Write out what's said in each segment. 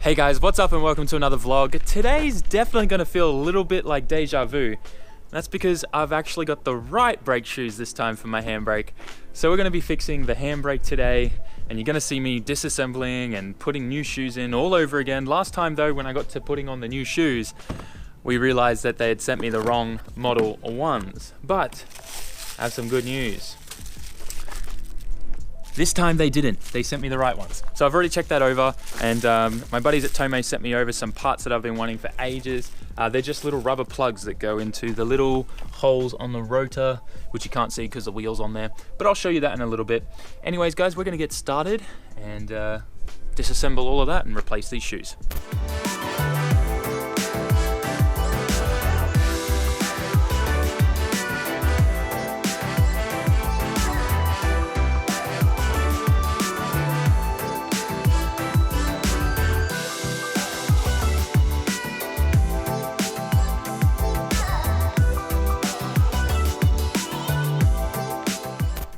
Hey guys, what's up and welcome to another vlog. Today's definitely going to feel a little bit like deja vu. That's because I've actually got the right brake shoes this time for my handbrake. So we're going to be fixing the handbrake today, and you're going to see me disassembling and putting new shoes in all over again. Last time though, when I got to putting on the new shoes, we realized that they had sent me the wrong model ones. But I have some good news. This time they didn't. They sent me the right ones. So I've already checked that over, and my buddies at Tomei sent me over some parts that I've been wanting for ages. They're just little rubber plugs that go into the little holes on the rotor, which you can't see because the wheel's on there, but I'll show you that in a little bit. Anyways guys, we're gonna get started and disassemble all of that and replace these shoes.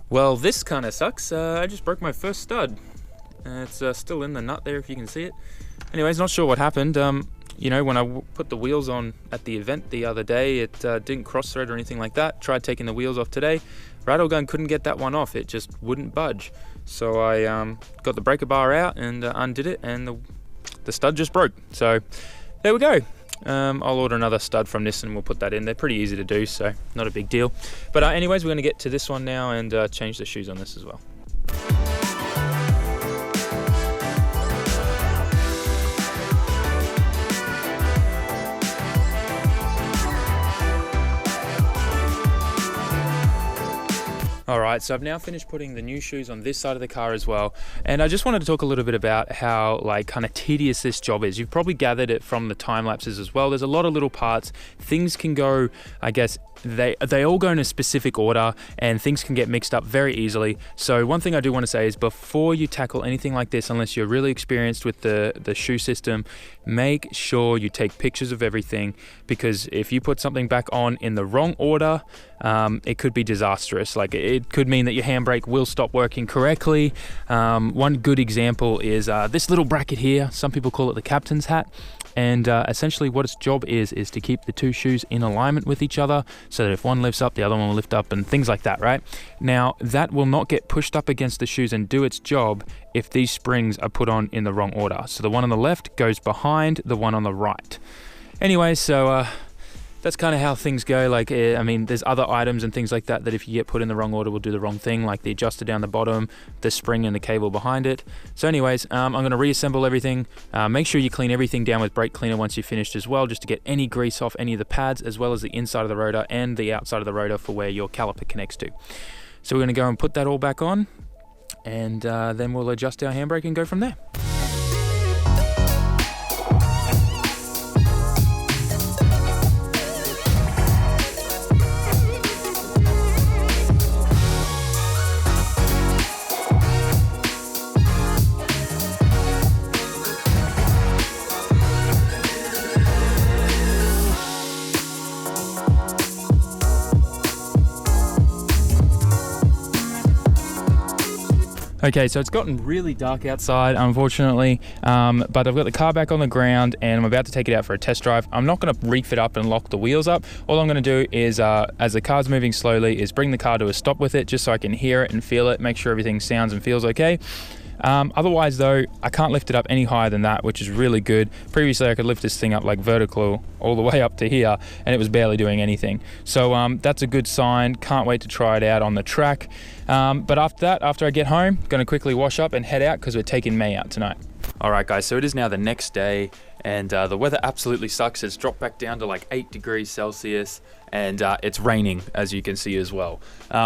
Well, this kind of sucks. I just broke my first stud. It's still in the nut there if you can see it. Anyways, not sure what happened. You know, when I put the wheels on at the event the other day, it didn't cross thread or anything like that. Tried taking the wheels off today. Rattle gun couldn't get that one off. It just wouldn't budge. So I got the breaker bar out and undid it, and the stud just broke. So there we go. I'll order another stud from Nissan and we'll put that in. They're pretty easy to do, so not a big deal. But anyways, we're going to get to this one now and change the shoes on this as well. Alright, so I've now finished putting the new shoes on this side of the car as well, and I just wanted to talk a little bit about how kind of tedious this job is. You've probably gathered it from the time lapses as well. There's a lot of little parts. Things can go, I guess, they all go in a specific order and things can get mixed up very easily. So one thing I do want to say is before you tackle anything like this, unless you're really experienced with the shoe system, make sure you take pictures of everything, because if you put something back on in the wrong order, it could be disastrous. Like it could mean that your handbrake will stop working correctly. One good example is this little bracket here. Some people call it the captain's hat. And essentially what its job is to keep the two shoes in alignment with each other, so that if one lifts up, the other one will lift up and things like that, right? Now, that will not get pushed up against the shoes and do its job if these springs are put on in the wrong order. So the one on the left goes behind the one on the right. Anyway, so that's kind of how things go. Like, I mean, there's other items and things like that that if you get put in the wrong order will do the wrong thing, like the adjuster down the bottom, the spring and the cable behind it. So anyways, I'm going to reassemble everything. Make sure you clean everything down with brake cleaner once you're finished as well, just to get any grease off any of the pads, as well as the inside of the rotor and the outside of the rotor for where your caliper connects to. So we're going to go and put that all back on, and then we'll adjust our handbrake and go from there. Okay, so it's gotten really dark outside, unfortunately, but I've got the car back on the ground and I'm about to take it out for a test drive. I'm not going to refit up and lock the wheels up. All I'm going to do is, as the car's moving slowly, is bring the car to a stop with it, just so I can hear it and feel it, make sure everything sounds and feels okay. Otherwise though, I can't lift it up any higher than that, which is really good. Previously I could lift this thing up like vertical all the way up to here and it was barely doing anything. So that's a good sign. Can't wait to try it out on the track. But after that, after I get home, gonna quickly wash up and head out because we're taking May out tonight. Alright guys, so it is now the next day and the weather absolutely sucks. It's dropped back down to like 8 degrees Celsius and it's raining, as you can see as well.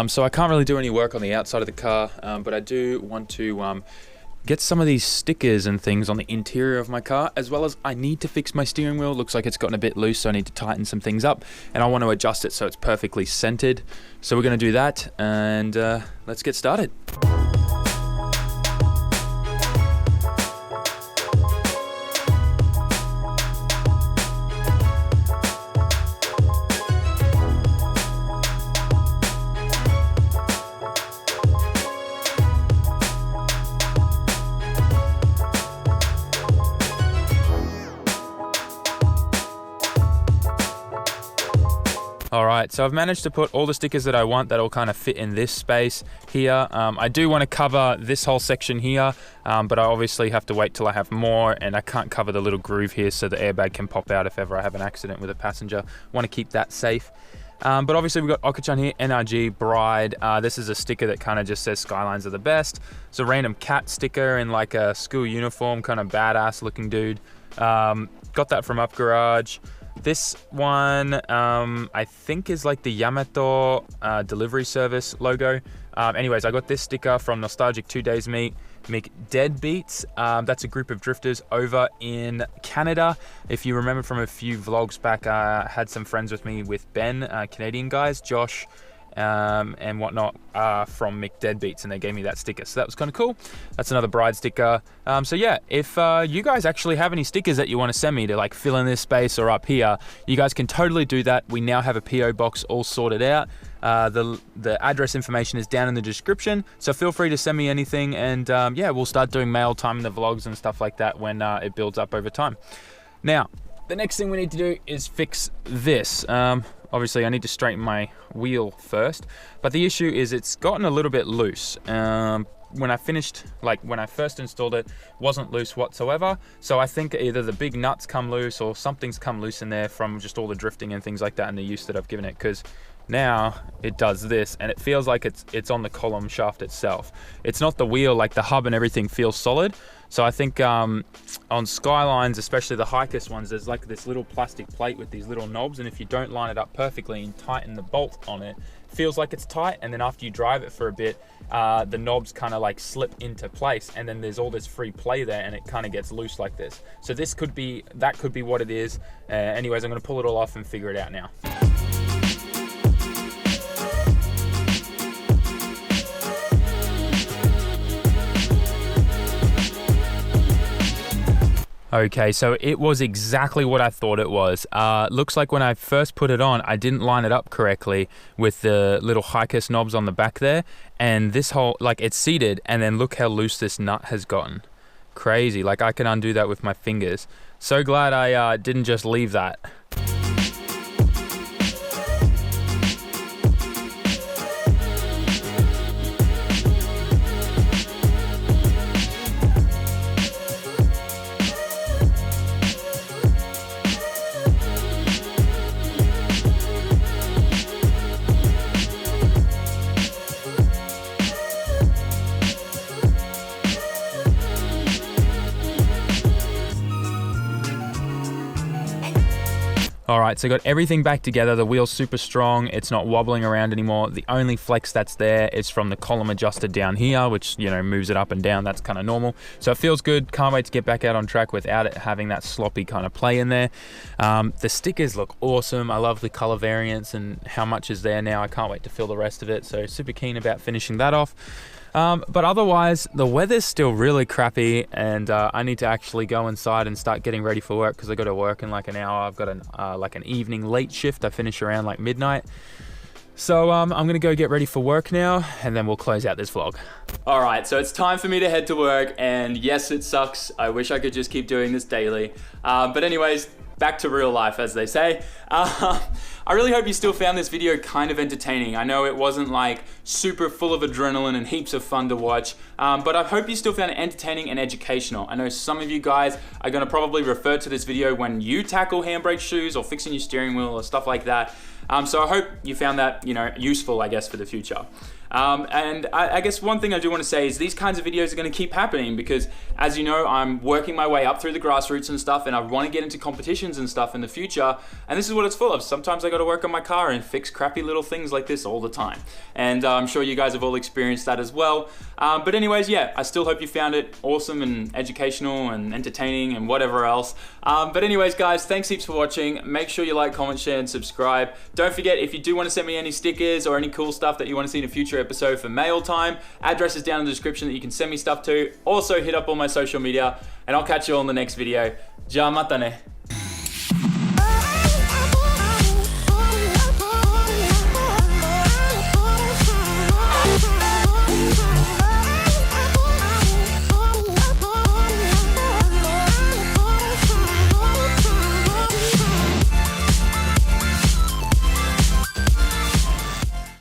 So I can't really do any work on the outside of the car, but I do want to get some of these stickers and things on the interior of my car, as well as I need to fix my steering wheel. Looks like it's gotten a bit loose, so I need to tighten some things up, and I want to adjust it so it's perfectly centered. So we're going to do that, and let's get started. Alright, so I've managed to put all the stickers that I want that will kind of fit in this space here. I do want to cover this whole section here, but I obviously have to wait till I have more, and I can't cover the little groove here so the airbag can pop out if ever I have an accident with a passenger. Want to keep that safe. But obviously we've got Oka-chan here, NRG, Bride. This is a sticker that kind of just says Skylines are the best. It's a random cat sticker in like a school uniform, kind of badass looking dude. Got that from Up Garage. This one, I think is like the Yamato delivery service logo. Anyways, I got this sticker from Nostalgic 2 Days Meet Deadbeats. That's a group of drifters over in Canada. If you remember from a few vlogs back, I had some friends with me with Ben, Canadian guys, Josh, and whatnot, from Deadbeats, and they gave me that sticker, so that was kind of cool. That's another Bride sticker. So yeah, if you guys actually have any stickers that you want to send me to like fill in this space or up here, you guys can totally do that. We now have a PO box all sorted out. The address information is down in the description, so feel free to send me anything, and yeah, we'll start doing mail time in the vlogs and stuff like that when it builds up over time. Now, the next thing we need to do is fix this. Obviously I need to straighten my wheel first, but the issue is it's gotten a little bit loose. When I first installed it, wasn't loose whatsoever. So I think either the big nuts come loose or something's come loose in there from just all the drifting and things like that and the use that I've given it, because now it does this and it feels like it's on the column shaft itself. It's not the wheel, like the hub and everything feels solid. So I think on Skylines, especially the Hikers ones, there's like this little plastic plate with these little knobs, and if you don't line it up perfectly and tighten the bolt on it, feels like it's tight, and then after you drive it for a bit, the knobs kind of like slip into place, and then there's all this free play there and it kind of gets loose like this. So that could be what it is. Anyways, I'm going to pull it all off and figure it out now. Okay, so it was exactly what I thought it was. Looks like when I first put it on, I didn't line it up correctly with the little Hikers knobs on the back there, and this whole, like, it's seated, and then look how loose this nut has gotten. Crazy, like I can undo that with my fingers. So glad I didn't just leave that. Alright, so got everything back together. The wheel's super strong. It's not wobbling around anymore. The only flex that's there is from the column adjuster down here, which, you know, moves it up and down. That's kind of normal. So it feels good. Can't wait to get back out on track without it having that sloppy kind of play in there. The stickers look awesome. I love the color variants and how much is there now. I can't wait to fill the rest of it. So super keen about finishing that off. But otherwise, the weather's still really crappy, and I need to actually go inside and start getting ready for work because I got to work in like an hour. I've got an evening late shift. I finish around like midnight. So I'm gonna go get ready for work now, and then we'll close out this vlog. All right, so it's time for me to head to work, and yes, it sucks. I wish I could just keep doing this daily. But anyways, back to real life, as they say. I really hope you still found this video kind of entertaining. I know it wasn't like super full of adrenaline and heaps of fun to watch, but I hope you still found it entertaining and educational. I know some of you guys are gonna probably refer to this video when you tackle handbrake shoes or fixing your steering wheel or stuff like that. So I hope you found that, you know, useful, I guess, for the future. And I guess one thing I do want to say is these kinds of videos are going to keep happening because, as you know, I'm working my way up through the grassroots and stuff, and I want to get into competitions and stuff in the future, and this is what it's full of. Sometimes I got to work on my car and fix crappy little things like this all the time, and I'm sure you guys have all experienced that as well. But anyways, yeah, I still hope you found it awesome and educational and entertaining and whatever else. But anyways, guys, thanks heaps for watching. Make sure you like, comment, share, and subscribe. Don't forget, if you do want to send me any stickers or any cool stuff that you want to see in a future episode for mail time, address is down in the description that you can send me stuff to. Also, hit up all my social media, and I'll catch you all in the next video. Ja mata ne.